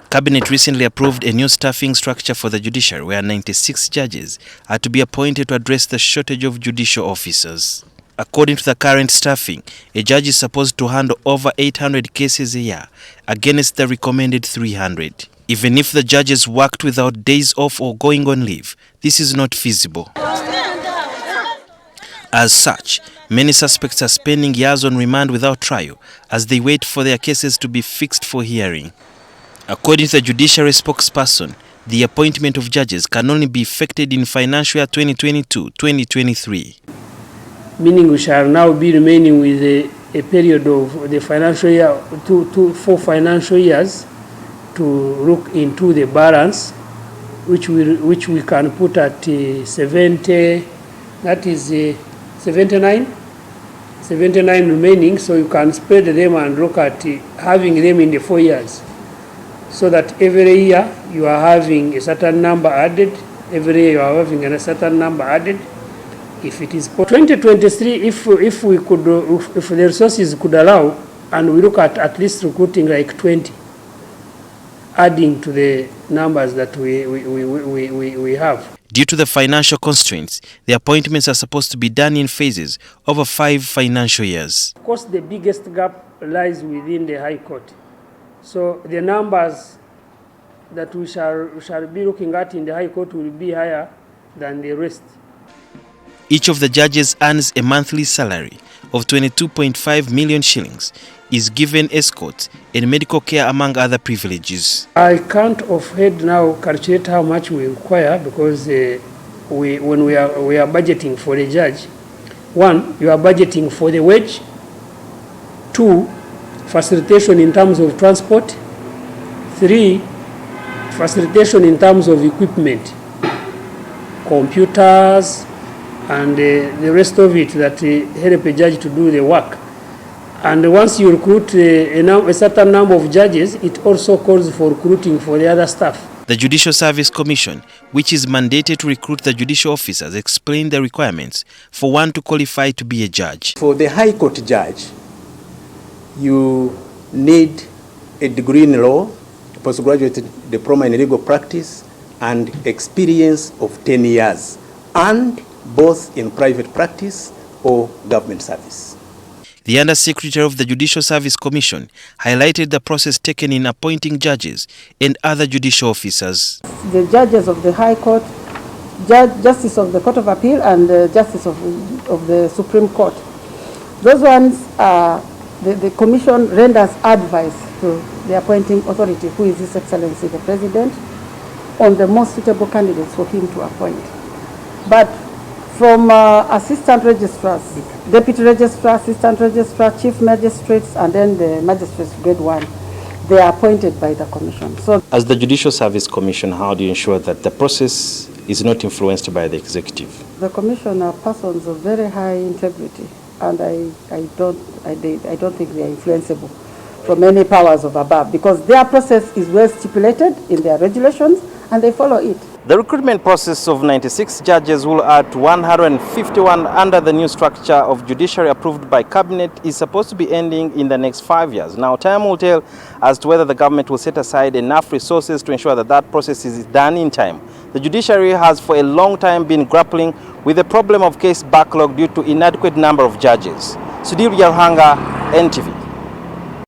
Cabinet recently approved a new staffing structure for the judiciary where 96 judges are to be appointed to address the shortage of judicial officers. According to the current staffing, a judge is supposed to handle over 800 cases a year against the recommended 300. Even if the judges worked without days off or going on leave, this is not feasible. As such, many suspects are spending years on remand without trial as they wait for their cases to be fixed for hearing. According to the judiciary spokesperson, the appointment of judges can only be effected in financial year 2022-2023. Meaning we shall now be remaining with a period of the financial year, 4 financial years, to look into the balance, which we can put at 70, that is 79 remaining, so you can spread them and look at having them in the 4 years. So that every year you are having a certain number added, every year you are having a certain number added. If it is 2023, if we could, if the resources could allow, and we look at least recruiting like 20, adding to the numbers that we have. Due to the financial constraints, the appointments are supposed to be done in phases over 5 financial years. Of course, the biggest gap lies within the High Court. So the numbers that we shall be looking at in the High Court will be higher than the rest. Each of the judges earns a monthly salary of 22.5 million shillings, is given escort and medical care among other privileges. I can't offhand now calculate how much we require because when we are budgeting for a judge, 1, you are budgeting for the wage, 2, facilitation in terms of transport, 3, facilitation in terms of equipment, computers, and the rest of it that help a judge to do the work. And once you recruit a certain number of judges, it also calls for recruiting for the other staff. The Judicial Service Commission, which is mandated to recruit the judicial officers, explained the requirements for one to qualify to be a judge. For the High Court judge, you need a degree in law, a postgraduate diploma in legal practice, and experience of 10 years, and both in private practice or government service. The Undersecretary of the Judicial Service Commission highlighted the process taken in appointing judges and other judicial officers. The judges of the High Court, Justice of the Court of Appeal, and Justice of the Supreme Court. Those ones, the Commission renders advice to the appointing authority, who is His Excellency the President, on the most suitable candidates for him to appoint. But from assistant registrars, deputy registrar, assistant registrar, chief magistrates, and then the magistrates grade 1, they are appointed by the Commission. So, as the Judicial Service Commission, how do you ensure that the process is not influenced by the executive? The Commission are persons of very high integrity, and I don't think they are influenceable from any powers of above, because their process is well stipulated in their regulations and they follow it. The recruitment process of 96 judges will add to 151 under the new structure of judiciary approved by Cabinet is supposed to be ending in the next 5 years. Now, time will tell as to whether the government will set aside enough resources to ensure that that process is done in time. The judiciary has for a long time been grappling with the problem of case backlog due to inadequate number of judges. Sudhir Yalhanga, NTV.